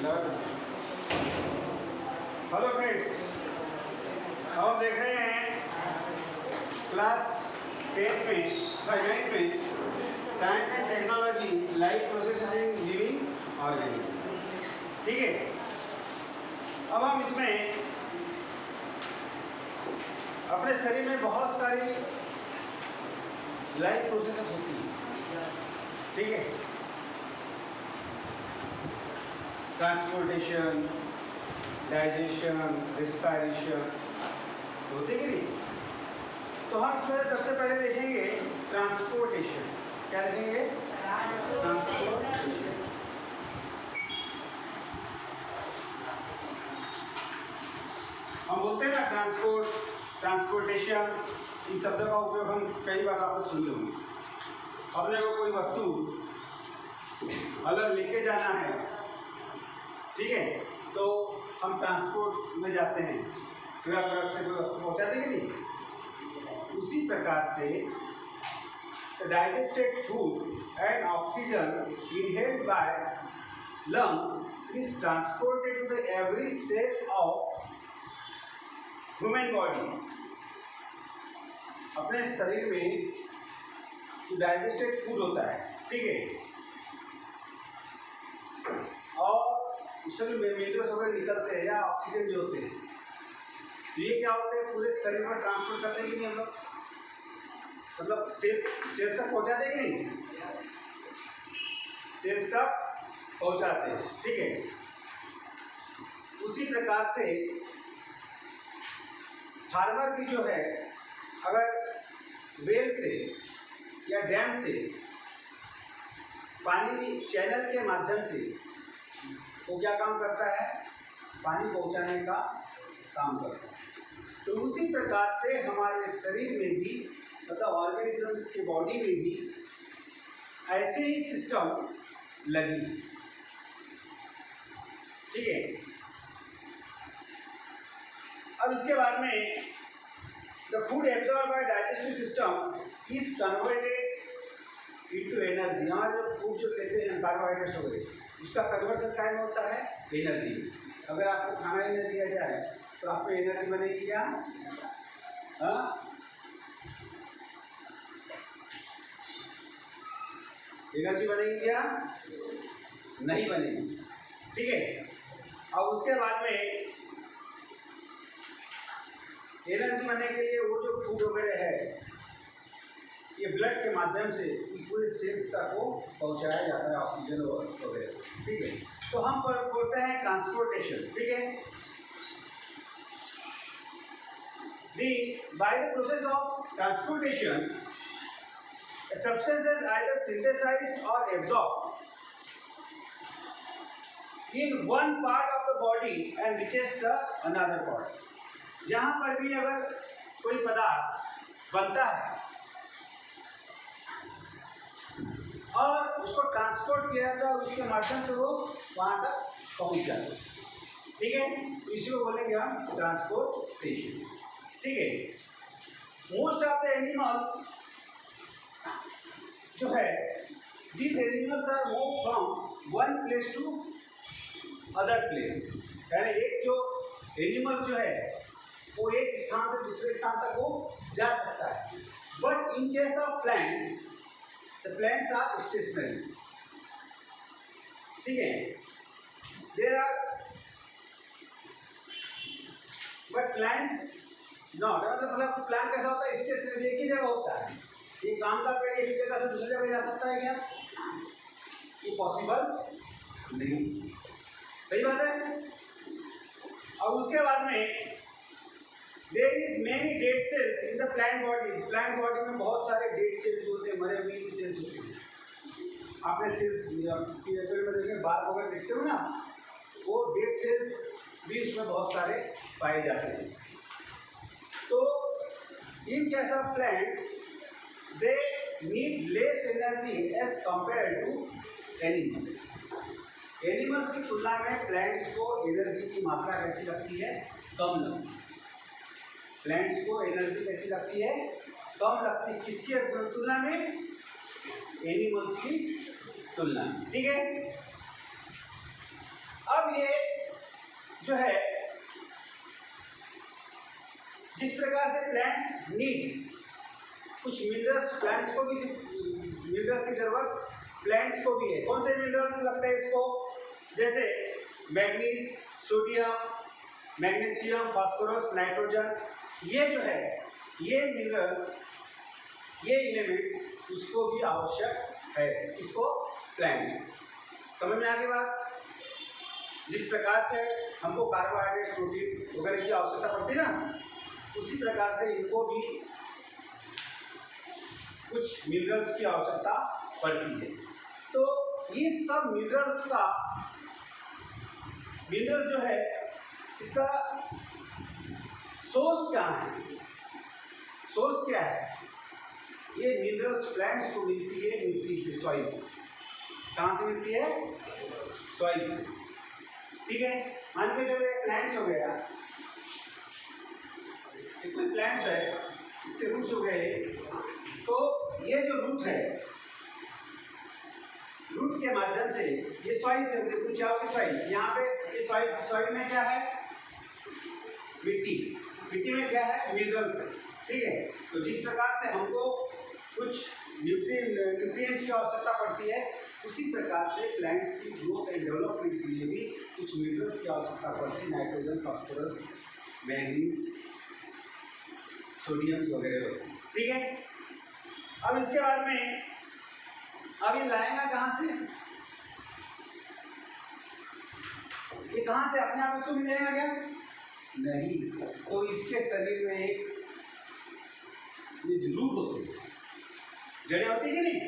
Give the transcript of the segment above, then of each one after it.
Hello friends, हम देख रहे हैं क्लास 9 में science and technology life processes in living organism. ठीक है, अब हम इसमें अपने शरीर में बहुत सारी लाइफ प्रोसेसेस होती हैं। ठीक है, ट्रांसपोर्टेशन, डाइजेशन, रेस्पिरेशन होते कि नहीं। तो हम इसमें सबसे पहले देखेंगे ट्रांसपोर्टेशन। क्या देखेंगे? ट्रांसपोर्टेशन। हम बोलते हैं ना ट्रांसपोर्टेशन, इन शब्दों का उपयोग हम कई बार आपको सुन होंगे। अपने को कोई वस्तु अलग लेके जाना है, ठीक है, तो हम ट्रांसपोर्ट में जाते हैं, ट्रक से कोई वस्तु पहुँचाते कि नहीं। उसी प्रकार से digested food and oxygen inhaled by lungs is transported to the every cell of human body. अपने शरीर में जो डाइजेस्टेड फूड होता है, ठीक है, और उससे जो मिनरल्स वगैरह निकलते हैं या ऑक्सीजन भी होते हैं, तो ये क्या होते हैं, पूरे शरीर में ट्रांसपोर्ट करते हैं कि नहीं हम लोग, मतलब सेल्स तक पहुंचाते हैं कि नहीं, सेल्स तक पहुंचाते हैं। ठीक है, उसी प्रकार से फार्मर की जो है, अगर वेल से या डैम से पानी चैनल के माध्यम से वो क्या काम करता है, पानी पहुंचाने का काम करता है। तो उसी प्रकार से हमारे शरीर में भी, मतलब ऑर्गेनिजम्स के बॉडी में भी ऐसे ही सिस्टम लगी। ठीक है, अब इसके बाद में the food absorb by digestive system is converted into energy. हमारे जो फूड जो लेते हैं कार्बोहाइड्रेट्स वगैरह, उसका कन्वर्सन काय में होता है, एनर्जी। अगर आपको खाना ही नहीं दिया जाए तो आपको एनर्जी बनेगी क्या? हाँ, एनर्जी बनेगी क्या? नहीं बनेगी। ठीक है, और उसके बाद में एनर्जी बनने के लिए वो जो फूड वगैरह है, ये ब्लड के माध्यम से पूरे सेल्स तक को पहुंचाया जाता है, ऑक्सीजन वगैरह। ठीक है, तो हम बोलते हैं ट्रांसपोर्टेशन। ठीक है, by the process of transportation, a substance is either synthesized or absorbed in one part of the body and reaches the another part. जहाँ पर भी अगर कोई पदार्थ बनता है और उसको ट्रांसपोर्ट किया जाता है, उसके माध्यम से वो वहाँ तक पहुँच जाता है। ठीक है, इसी को बोलेंगे हम ट्रांसपोर्टेशन। ठीक है, मोस्ट ऑफ द एनिमल्स जो है, these animals are move from one place to other place. यानी एक जो एनिमल्स जो है वो एक स्थान से दूसरे स्थान तक वो जा सकता है। But in case of plants, the plants are stationary. ठीक है, there are but plants not, मतलब प्लांट कैसा होता है, स्टेशनरी, एक ही जगह होता है। ये काम का पेड़ एक जगह से दूसरी जगह जा सकता है क्या? ये पॉसिबल नहीं। सही बात है। और उसके बाद में there is many dead cells in the plant body. Plant body में बहुत सारे डेड सेल्स होते हैं, मरे हुए सेल्स होते हैं। आपने सेल्स में देखें, बाल वगैरह देखते हो ना, वो डेड सेल्स भी उसमें बहुत सारे पाए जाते हैं। तो in case of plants they need less energy as compare to animals. Animals की तुलना में प्लांट्स को एनर्जी की मात्रा कैसी लगती है? कम लगती है। प्लांट्स को एनर्जी कैसी लगती है? कम लगती है। किसकी तुलना में? एनिमल्स की तुलना में। ठीक है, अब ये जो है जिस प्रकार से प्लांट्स नीड कुछ मिनरल्स, प्लांट्स को भी मिनरल्स की जरूरत प्लांट्स को भी है। कौन से मिनरल्स लगते हैं इसको? जैसे manganese, sodium, magnesium, phosphorus, nitrogen, ये जो है ये मिनरल्स, ये एलिमेंट्स उसको भी आवश्यक है, इसको प्लांट्स को। समझ में आ गई बात? जिस प्रकार से हमको कार्बोहाइड्रेट्स, प्रोटीन वगैरह की आवश्यकता पड़ती है ना, उसी प्रकार से इनको भी कुछ मिनरल्स की आवश्यकता पड़ती है। तो ये सब मिनरल्स का मिनरल जो है इसका सोर्स क्या है? सोर्स क्या है? ये मिनरल्स प्लांट्स को मिलती है मिट्टी से, सॉइल से। कहाँ से मिलती है? सॉइल से। ठीक है, मान के जब ये प्लांट्स हो गया, कोई प्लांट्स है, इसके रूट्स हो गए, तो ये जो रूट है, रूट के माध्यम से ये सॉइल से कुछ क्या होगी? सॉइल। यहाँ पे ये सॉइल में क्या है? मिट्टी। मिट्टी में क्या है? मिनरल्स है। ठीक है, तो जिस प्रकार से हमको कुछ न्यूट्रिएंट्स की आवश्यकता पड़ती है, उसी प्रकार से प्लांट्स की ग्रोथ एंड डेवलपमेंट के लिए भी कुछ मिनरल्स की आवश्यकता पड़ती है। नाइट्रोजन, फास्फोरस, मैग्नीज, सोडियम वगैरह। ठीक है, अब इसके बाद में अब ये लाएगा कहाँ से? ये कहाँ से अपने आप इसको मिलेगा क्या? नहीं, तो इसके शरीर में एक ये रूट होते हैं, जड़ें होती है कि नहीं?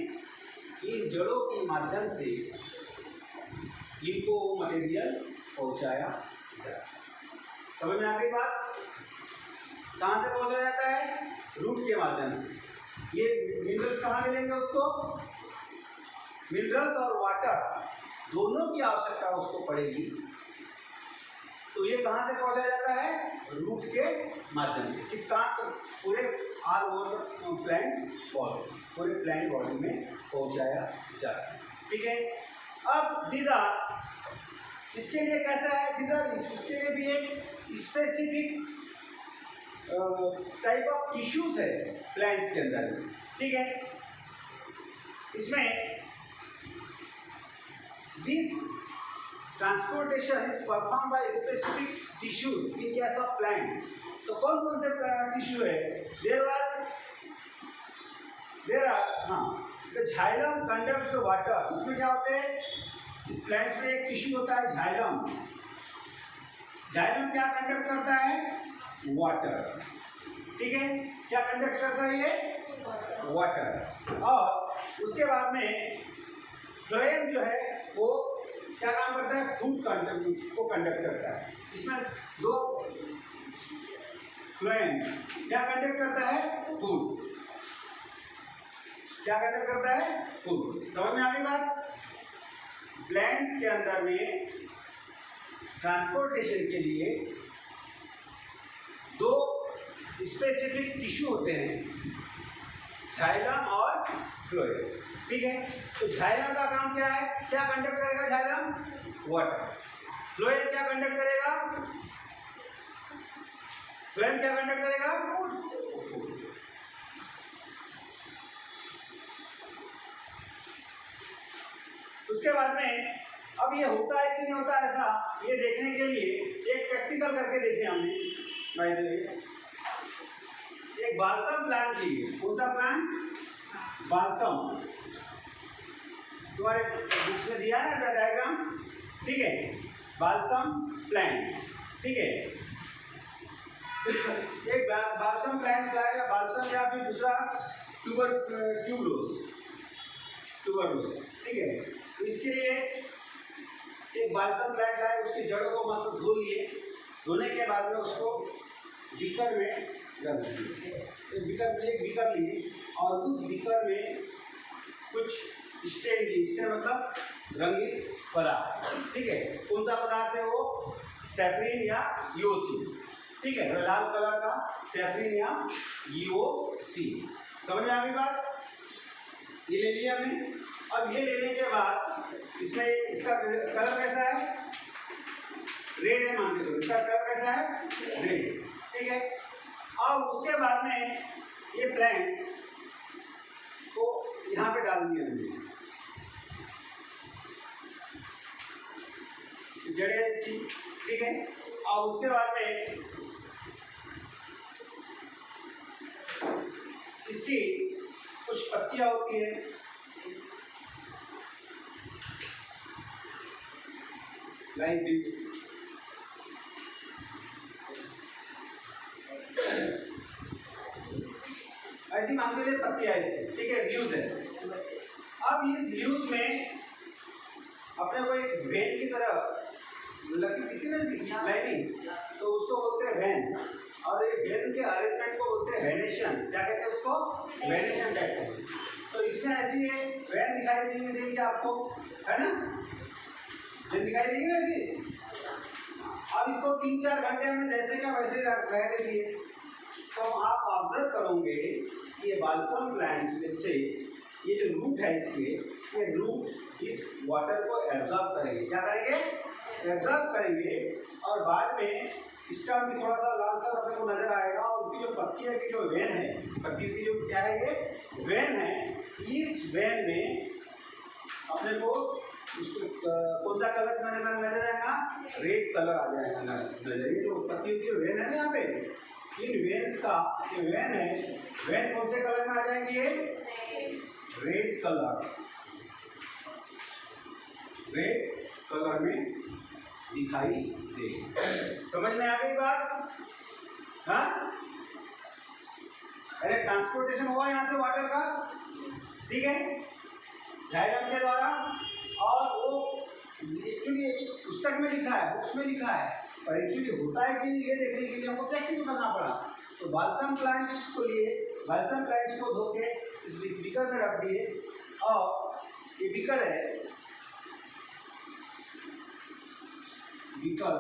इन जड़ों के माध्यम से इनको मटेरियल पहुंचाया जाता है। समझ में आ गई बात? कहाँ से पहुंचाया जाता है? रूट के माध्यम से। ये मिनरल्स कहाँ मिलेंगे उसको? मिनरल्स और वाटर दोनों की आवश्यकता उसको पड़ेगी, तो ये कहाँ से पहुंचाया जाता है? रूट के माध्यम से। किस कहाँ? तो पूरे ऑल ओवर प्लांट बॉडी, पूरे प्लांट बॉडी में पहुंचाया जाता है। ठीक है, अब इसके लिए कैसा है? उसके लिए भी एक स्पेसिफिक टाइप ऑफ टिश्यूज है प्लांट्स के अंदर। ठीक है, इसमें this transportation is perform by specific tissues in case of plants. तो कौन कौन से टिश्यू है? The xylem conducts water. इसमें क्या होते हैं? इस प्लांट्स में एक टिश्यू होता है झाइलम। झाइलम क्या कंडक्ट करता है? वाटर। ठीक है, क्या कंडक्ट करता है ये? वाटर। और उसके बाद में फ्लोएम जो है वो क्या काम करता है? फूड को कंडक्ट करता है। इसमें दो फ्लोएम क्या कंडक्ट करता है? फूड। क्या कंडक्ट करता है? फूड। समझ में आ गई बात? प्लांट्स के अंदर में ट्रांसपोर्टेशन के लिए दो स्पेसिफिक टिश्यू होते हैं, झाइलम और फ्लोएम। ठीक है, तो झाइलम का काम क्या है? क्या कंडक्ट करेगा झाइलम? वाटर। फ्लोएम क्या कंडक्ट करेगा? फ्लोएम क्या कंडक्ट करेगा? उसके बाद में अब ये होता है कि नहीं होता ऐसा, ये देखने के लिए एक प्रैक्टिकल करके देखे हमने। बाय द वे, एक बालसम प्लांट लिए। कौन सा प्लांट? बालसम। तुम्हारे बुक्स में दिया है ना डायग्राम्स? ठीक है, बालसम प्लांट्स। ठीक है, एक बालसम प्लांट्स लाएगा, बालसम या फिर दूसरा ट्यूबरोज। ठीक है, तो इसके लिए एक बालसम प्लांट लाए, उसकी जड़ों को मस्त धो लिए। धोने के बाद में उसको बीकर में रख दिए। एक बीकर लिए और उस बीकर में कुछ स्टेन लिए। स्टेन मतलब रंगीन पदार्थ। ठीक है, कौन सा पदार्थ है वो? सैफरीन या ईओसी। ठीक है, लाल कलर का सैफरीन या ईओसी। समझ में आ गई बात? ये ले लिया हमने। अब ये लेने के बाद इसमें इसका कलर कैसा है? रेड है मान के चलो, इसका कलर कैसा है? रेड। ठीक है, और उसके बाद में ये प्लांट्स को यहाँ पे डाल दिया हमने, जड़ें है इसकी। ठीक है, और उसके बाद में इसकी कुछ पत्तियां होती है, लाइक दिस। ऐसी मान लीजिए पत्तियां इसकी। ठीक है, लीव्स है। अब इस लीव्स में अपने को एक वेन की तरह लगी दिखती ना लाइनिंग, तो उसको बोलते हैं वेन। और ये वेन के अरेंजमेंट को बोलते हैं वेनेशन। क्या कहते हैं उसको? वेनेशन कहते हैं। तो इसमें ऐसी है वेन दिखाई देगी आपको, है ना? वेन दिखाई देगी ना ऐसी। अब इसको 3-4 घंटे में जैसे क्या वैसे रहने दिए, तो आप ऑब्जर्व करोगे कि ये बाल्सम प्लांट्स में से ये जो रूट है इसके, ये रूट इस वाटर को एब्जॉर्ब करेंगे। क्या करेंगे? एब्जॉर्ब करेंगे। और बाद में इसका भी थोड़ा सा लाल सा अपने को नजर आएगा, और उसकी जो पत्तियाँ की जो वेन है, पत्ती की जो क्या है ये वेन है, इस वेन में अपने को कौन सा कलर नजर आएगा? रेड कलर आ जाएगा नजर। ये जो पत्तियों की जो वेन है ना यहाँ पे, इन वेन्स का जो वेन है, वेन कौन से कलर में आ जाएंगी? ये रेड कलर, रेड कलर में दिखाई दे। समझ में आ गई बात? हाँ, अरे ट्रांसपोर्टेशन हुआ यहाँ से वाटर का। ठीक है, जाइलम के द्वारा। और वो एक्चुअली पुस्तक में लिखा है, बुक्स में लिखा है, पर एक्चुअली होता है कि नहीं ये देखने के लिए हमको प्रैक्टिकल करना पड़ा। तो बाल्सम प्लांट्स को लिए, बाल्सम प्लांट्स को धो के इस बीकर में रख दिए, और ये बीकर है, बीकर,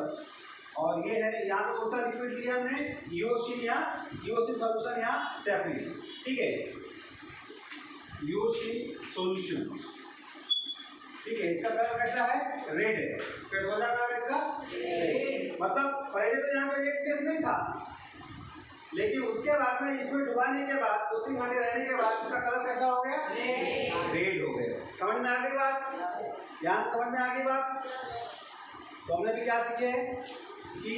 और ये है यहाँ पे कौन सा लिक्विड लिया हमने? यूओसी, यहाँ यूओसी सॉल्यूशन, यहाँ सैफरिन। ठीक है, यूओसी सॉल्यूशन। ठीक है, इसका कलर कैसा है? रेड है। कैसा कलर इसका? रेड। मतलब पहले तो यहाँ पे रेड केस नहीं था, लेकिन उसके बाद में इसमें डुबाने के बाद 2-3 घंटे रहने के बाद इसका कलर कैसा हो गया? रेड हो गया। समझ में आ गई बात? यहाँ समझ में आ गई बात? तो हमने भी क्या सीखे कि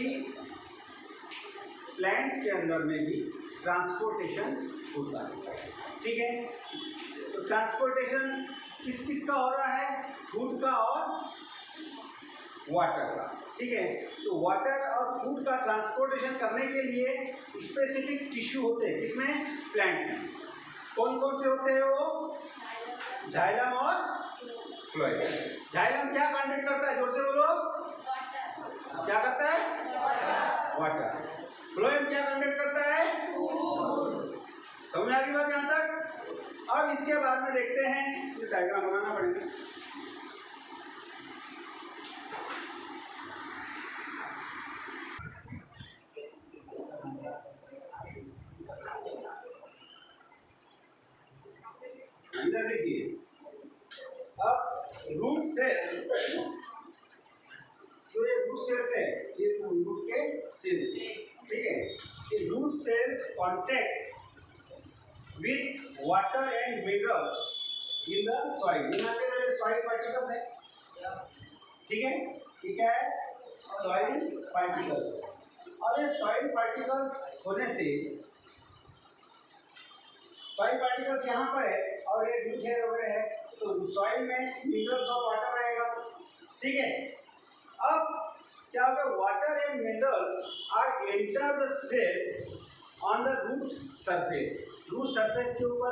प्लांट्स के अंदर में भी ट्रांसपोर्टेशन होता है। ठीक है, तो ट्रांसपोर्टेशन किस किस का हो रहा है? फूड का और वाटर का। ठीक है, तो वाटर और फूड का ट्रांसपोर्टेशन करने के लिए स्पेसिफिक टिश्यू होते हैं। इसमें प्लांट्स में कौन कौन से होते हैं? वो जाइलम और फ्लोएम। जाइलम क्या कंडक्ट करता है? जोर से बोलो। क्या करता है? वाटर। फ्लोएम क्या कंडक्ट करता है? समझ आ गई बात यहाँ तक? अब इसके बाद में देखते हैं, इसमें डायग्राम बनाना पड़ेगा। इधर देखिए, अब रूट सेल्स, तो ये रूट सेल्स है, ये रूट के सेल्स। ठीक है, ये root cells contact with water and minerals in the soil. यहाँ पे सॉइल पार्टिकल्स है। ठीक है, ये क्या है? Soil particles. और ये सॉइल पार्टिकल्स होने से, सॉइल पार्टिकल्स यहाँ पर है और ये रूट हेयर वगैरह है, तो सॉइल में मिनरल्स और वाटर रहेगा। ठीक है, अब क्या होगा? Water and minerals are enter the cell on the root surface. Root surface के ऊपर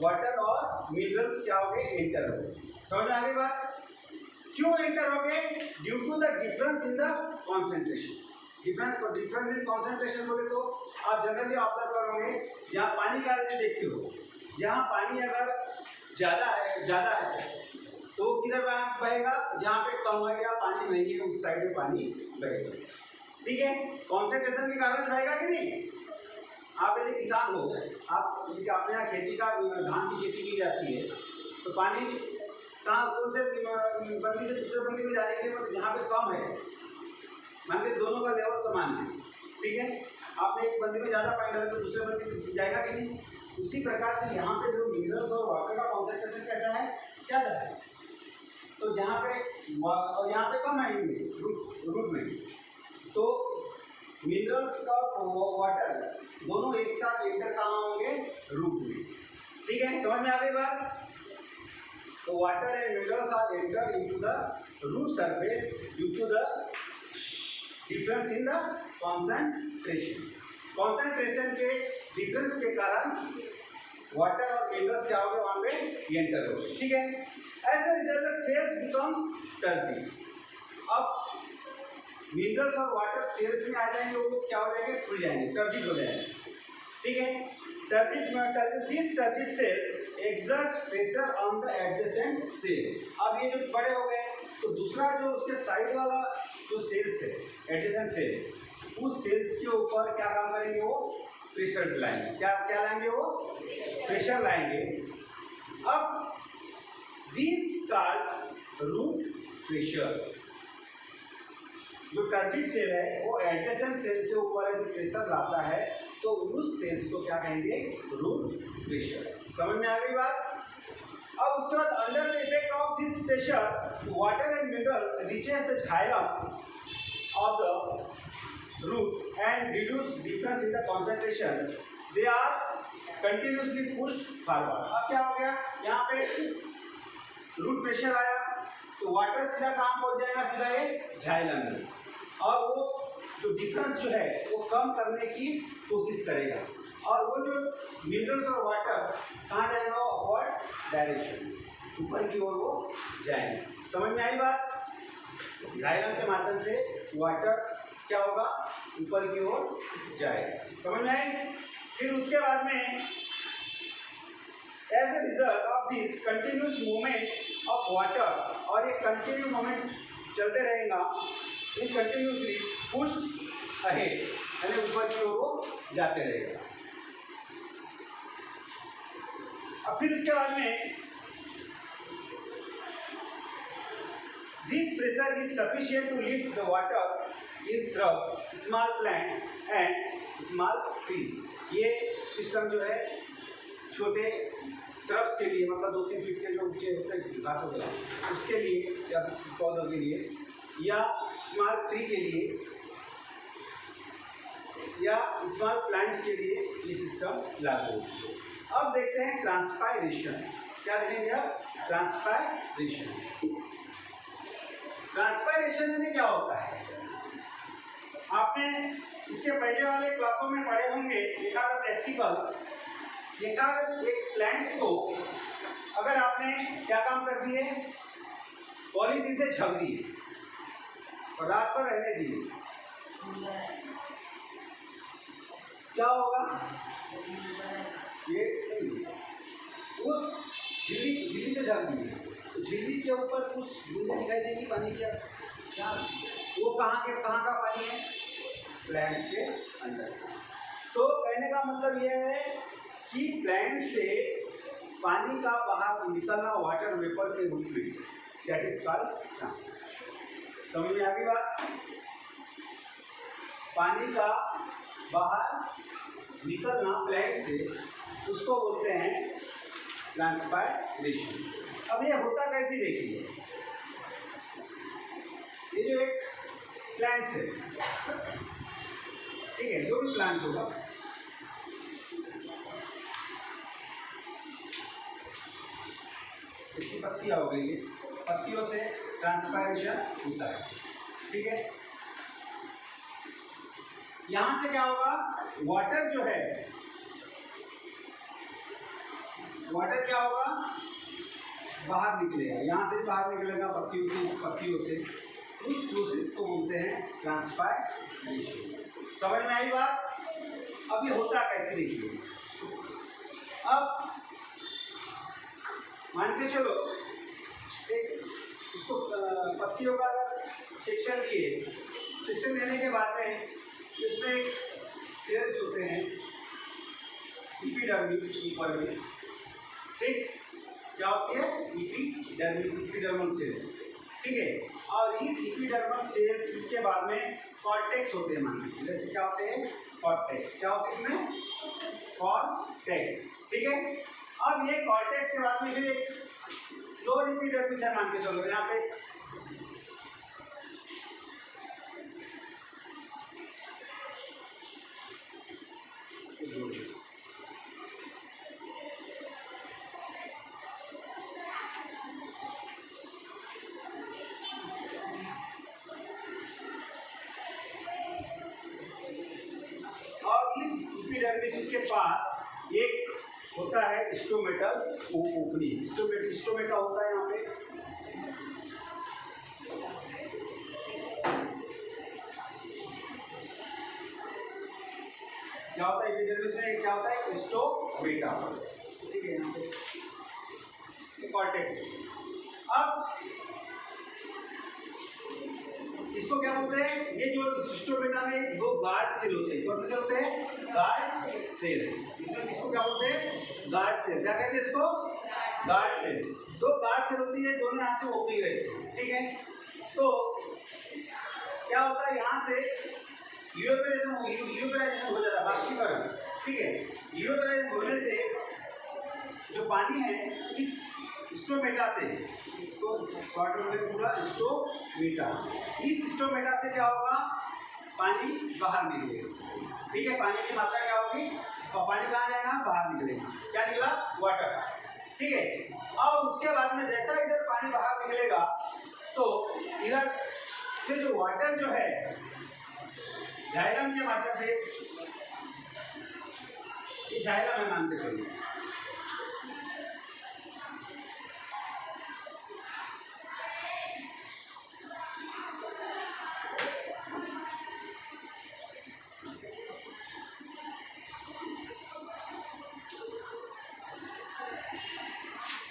वाटर और मिनरल्स क्या हो गए? एंटर हो गए। समझ में आ गई बात? क्यों एंटर हो गए? Due to the difference in the concentration. Difference in concentration बोले तो आप जनरली ऑब्जर्व करोगे, जहाँ पानी का देखते हो, जहाँ पानी अगर ज़्यादा है तो किधर बहेगा? जहाँ पे कम है या पानी नहीं है उस साइड में पानी बहेगा। ठीक है, कॉन्सेंट्रेशन के कारण बहेगा कि नहीं? आप यदि किसान हो, आप यदि अपने यहाँ खेती का धान की खेती की जाती है, तो पानी कहाँ कौन से बंदी से दूसरे बंदी में जाने के लिए, मतलब जहाँ पे कम है, मान के दोनों का लेवल समान है, ठीक है, आपने एक बंदी में ज़्यादा पानी डाला तो दूसरे बंदी में जाएगा कि नहीं। उसी प्रकार से यहाँ पे जो मिनरल्स और वाटर का कॉन्सेंट्रेशन कैसा है, ज़्यादा है। तो यहाँ पे कम है इनमें रूट में, तो मिनरल्स का वाटर दोनों एक साथ एंटर कहाँ होंगे, रूट में, ठीक है, समझ में आ गई बात। तो water and minerals are enter into the root surface due to the difference in the concentration. Concentration के डिफरेंस के कारण वाटर और मिनरल्स क्या हो गए, वहाँ पे एंटर हो गए, ठीक है। As a result cells becomes turgid. अब मिनरल्स और वाटर सेल्स में आ जाएंगे, वो क्या हो जाएंगे, खुल जाएंगे, टर्जिड हो जाएंगे, ठीक है। This turgid cells exerts pressure on the adjacent cell. अब ये जो बड़े हो गए तो दूसरा जो उसके साइड वाला जो सेल्स है, एडजेसेंट सेल, उस सेल्स के ऊपर क्या काम करेंगे, वो प्रेशर लाएंगे, क्या लाएंगे, वो प्रेशर लाएंगे। अब दिस कॉल्ड रूट प्रेशर। जो टर्जिड सेल है वो एडजेसेंट सेल के ऊपर यदि प्रेशर लाता है तो उस सेल्स को क्या कहेंगे, रूट प्रेशर। समझ में आ गई बात। अब उसके बाद under the effect of this pressure water and minerals reaches the xylem of the root and reduce difference in the concentration, they are continuously pushed forward. अब क्या हो गया, यहाँ पे रूट प्रेशर आया तो वाटर सीधा कहाँ पहुँच जाएगा, सीधा ये जाइलम में, और वो जो डिफरेंस जो है वो कम करने की कोशिश करेगा, और वो जो मिनरल्स और वाटर्स कहाँ जाएगा, वो अपवर्ड डायरेक्शन, ऊपर की ओर वो जाएंगे। समझ में आई बात। जाइलम के माध्यम से वाटर क्या होगा, ऊपर की ओर जाएगा। समझ में आई। फिर उसके बाद में as a result of this continuous movement of water, और ये कंटिन्यू मूवमेंट चलते रहेगा, इज कंटिन्यूसली पुश्ड अहेड, यानी ऊपर की ओर वो जाते रहेगा। अब फिर इसके बाद में this pressure is sufficient to lift the water in shrubs, small plants and small trees. ये सिस्टम जो है छोटे श्रब्स के लिए, मतलब 2-3 फीट के जो ऊंचे होते हैं घास वगैरह, उसके लिए या पौधों के लिए, या स्मॉल ट्री के लिए, या स्मॉल प्लांट्स के लिए ये सिस्टम लागू होती है। अब देखते हैं ट्रांसपायरेशन। क्या देखेंगे अब, ट्रांसपायरेशन। ट्रांसपायरेशन यानी क्या होता है, आपने इसके पहले वाले क्लासों में पढ़े होंगे, देखा था प्रैक्टिकल, देखा एक प्लांट्स को अगर आपने क्या काम कर दिए, पॉलीथीन से ढक दिए और रात भर रहने दिए, क्या होगा, ये उस झिल्ली से ढक दिए, तो झिल्ली के ऊपर कुछ बूंदें दिखाई देगी पानी की, क्या वो कहाँ का पानी है, प्लांट्स के अंदर। तो कहने का मतलब यह है कि प्लांट से पानी का बाहर निकलना वाटर वेपर के रूप में, दैट इज कॉल्ड ट्रांसपायरेशन। समझ में आ गई बात। पानी का बाहर निकलना प्लांट से, उसको बोलते हैं ट्रांसपायरेशन। अब ये होता कैसे देखिए, ये जो एक प्लांट्स है, ठीक है, जो भी प्लांट्स होगा, इसकी पत्तियाँ हो गई है, पत्तियों से ट्रांसपायरेशन होता है, ठीक है। यहाँ से क्या होगा, वाटर जो है, वाटर क्या होगा, बाहर निकलेगा, यहाँ से बाहर निकलेगा पत्तियों से, उस प्रोसेस को बोलते हैं ट्रांसपायरेशन। समझ में आई बात। अब ये होता कैसे देखिए, अब मान के चलो एक उसको पत्तियों का अगर सेक्शन दिए, सेक्शन देने के बाद में इसमें एक सेल्स होते हैं एपिडर्मिस ऊपर में, ठीक, क्या होती है? इपिडर्मल सेल्स, ठीक है। और इस इपिडर्मल सेल्स के बाद में कॉर्टेक्स होते हैं, मान लीजिए जैसे क्या होते हैं? कॉर्टेक्स। क्या होते हैं इसमें? कॉर्टेक्स, ठीक है। अब ये कॉर्टेक्स के बाद में फिर एक लोअर इपिडर्मिस है, मान के चलो यहाँ पे के पास एक होता है स्टोमेटल ओपनिंग। स्टोमेटा होता है यहाँ पे, क्या होता है एपिडर्मिस में? क्या होता है? स्टोमेटा, ठीक है। यहाँ पे कॉर्टेक्स। अब इसको क्या बोलते हैं? ये जो स्टोमेटा में दो गार्ड सेल होते हैं, कौन से सेल होते हैं? Guard cells. इसमें किसको क्या बोलते हैं? Guard cell. क्या कहते हैं इसको? Guard cell. दो गार्ड सेल होती है, दोनों यहाँ से ओपनिंग रहती है, ठीक है। तो क्या होता है? यहाँ से यूवेपराइजेशन हो जाता है, बाष्पीकरण, ठीक है। यूवेपराइजेशन होने से जो पानी है इस स्टोमेटा से, इसको पूरा स्टोमेटा, इस स्टोमेटा से क्या होगा? पानी बाहर निकलेगा, ठीक है। पानी की मात्रा क्या होगी? और पानी कहाँ जाएगा? बाहर निकलेगा। क्या निकला? वाटर, ठीक है। और उसके बाद में जैसा इधर पानी बाहर निकलेगा तो इधर से जो वाटर जो है जाइलम के माध्यम से, ये जाइलम है मानते चलिए,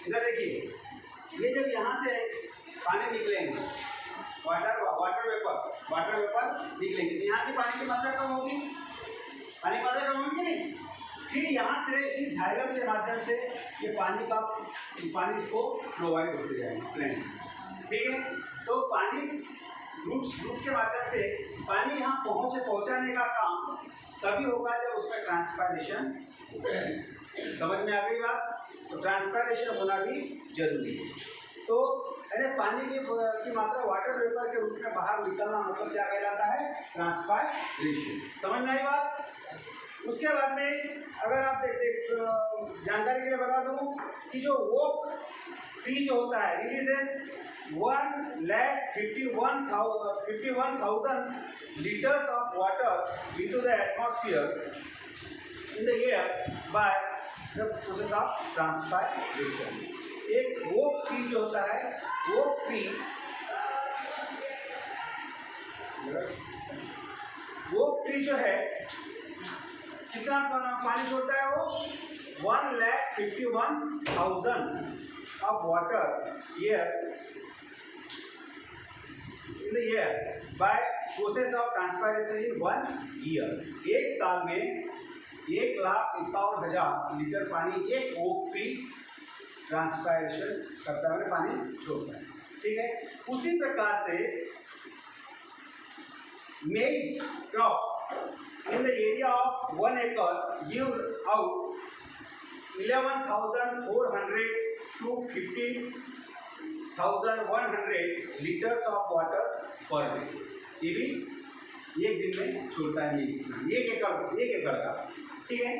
इधर देखिए, ये जब यहाँ से पानी निकलेंगे, वाटर वेपर निकलेंगे, तो यहाँ की पानी की मात्रा कम होगी, पानी की मात्रा कम होगी नहीं। फिर यहाँ से इस जाइलम के माध्यम से ये पानी इसको प्रोवाइड होते जाएगा प्लांट, ठीक है। तो पानी रूट के माध्यम से पानी यहाँ पहुँचाने का काम तभी होगा जब उसका ट्रांसपायरेशन, समझ में आ गई बात? तो ट्रांसपायरेशन होना भी जरूरी है। तो अरे पानी की मात्रा वाटर वेपर के रूप में बाहर निकलना मतलब क्या कहलाता है? ट्रांसपायरेशन। समझ में आई बात? उसके बाद में अगर आप जानकारी के लिए बता दूं कि जो ओक ट्री जो होता है releases 1,51,000 litres of water into the atmosphere in the air by the process of transpiration. एक ओक ट्री जो होता है, ओक ट्री जो है कितना पानी छोड़ता है? वो 1,51,000 of water in the air by process of transpiration in 1 year. एक साल में 1,51,000 लीटर पानी एक ओक ट्री ट्रांसपायरेशन करता है, पानी छोड़ता है, ठीक है। उसी प्रकार से मेज crop in the area of 1 acre give out 11,400 to 15,100 liters of water per day। ये भी एक दिन में छोड़ता है, एक एकड़ का, ठीक है।